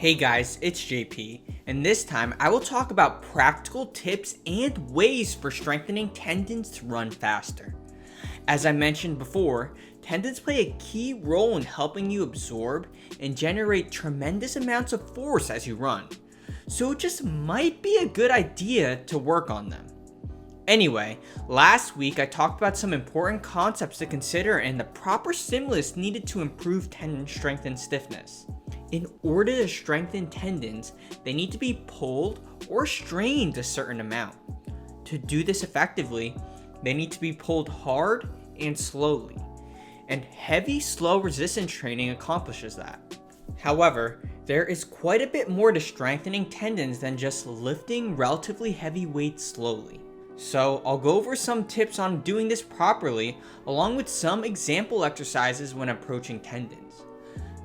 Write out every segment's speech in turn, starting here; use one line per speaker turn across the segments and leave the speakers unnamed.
Hey guys, it's JP, and this time I will talk about practical tips and ways for strengthening tendons to run faster. As I mentioned before, tendons play a key role in helping you absorb and generate tremendous amounts of force as you run, so it just might be a good idea to work on them. Anyway, last week I talked about some important concepts to consider and the proper stimulus needed to improve tendon strength and stiffness. In order to strengthen tendons, they need to be pulled or strained a certain amount. To do this effectively, they need to be pulled hard and slowly, and heavy, slow resistance training accomplishes that. However, there is quite a bit more to strengthening tendons than just lifting relatively heavy weights slowly. So I'll go over some tips on doing this properly, along with some example exercises when approaching tendons.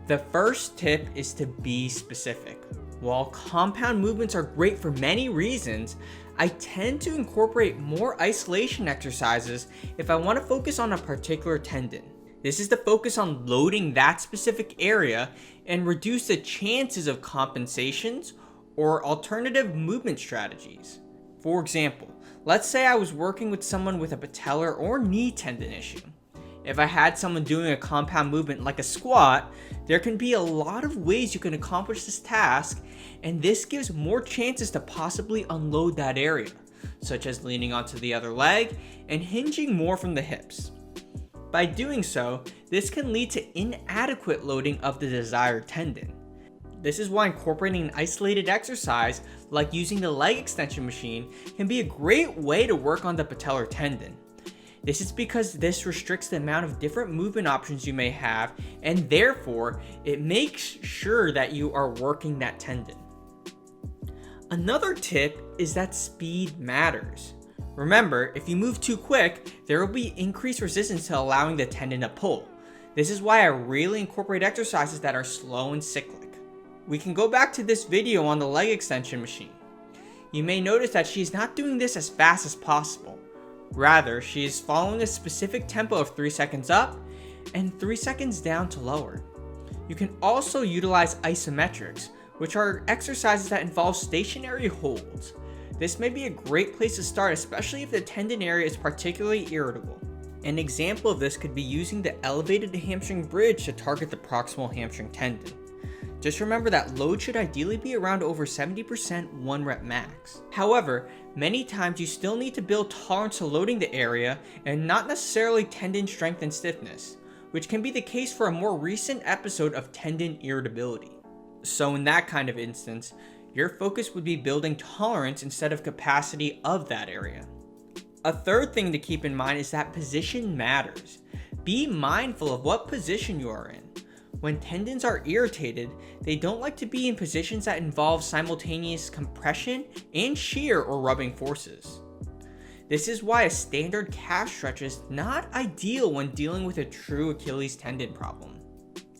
The first tip is to be specific. While compound movements are great for many reasons, I tend to incorporate more isolation exercises if I want to focus on a particular tendon. This is to focus on loading that specific area and reduce the chances of compensations or alternative movement strategies. For example, let's say I was working with someone with a patellar or knee tendon issue. If I had someone doing a compound movement like a squat, there can be a lot of ways you can accomplish this task, and this gives more chances to possibly unload that area, such as leaning onto the other leg and hinging more from the hips. By doing so, this can lead to inadequate loading of the desired tendon. This is why incorporating an isolated exercise, like using the leg extension machine, can be a great way to work on the patellar tendon. This is because this restricts the amount of different movement options you may have, and therefore, it makes sure that you are working that tendon. Another tip is that speed matters. Remember, if you move too quick, there will be increased resistance to allowing the tendon to pull. This is why I really incorporate exercises that are slow and cyclic. We can go back to this video on the leg extension machine. You may notice that she's not doing this as fast as possible. Rather, she is following a specific tempo of 3 seconds up and 3 seconds down to lower. You can also utilize isometrics, which are exercises that involve stationary holds. This may be a great place to start, especially if the tendon area is particularly irritable. An example of this could be using the elevated hamstring bridge to target the proximal hamstring tendon. Just remember that load should ideally be around over 70% 1 rep max. However, many times you still need to build tolerance to loading the area and not necessarily tendon strength and stiffness, which can be the case for a more recent episode of tendon irritability. So in that kind of instance, your focus would be building tolerance instead of capacity of that area. A third thing to keep in mind is that position matters. Be mindful of what position you are in. When tendons are irritated, they don't like to be in positions that involve simultaneous compression and shear or rubbing forces. This is why a standard calf stretch is not ideal when dealing with a true Achilles tendon problem.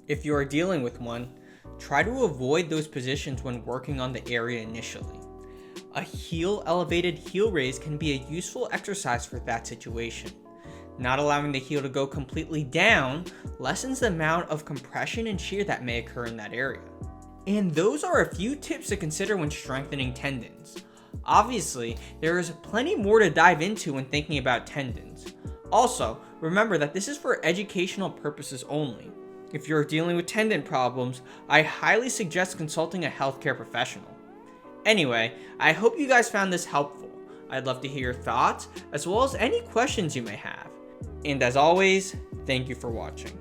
If you are dealing with one, try to avoid those positions when working on the area initially. A elevated heel raise can be a useful exercise for that situation. Not allowing the heel to go completely down lessens the amount of compression and shear that may occur in that area. And those are a few tips to consider when strengthening tendons. Obviously, there is plenty more to dive into when thinking about tendons. Also, remember that this is for educational purposes only. If you're dealing with tendon problems, I highly suggest consulting a healthcare professional. Anyway, I hope you guys found this helpful. I'd love to hear your thoughts, as well as any questions you may have. And as always, thank you for watching.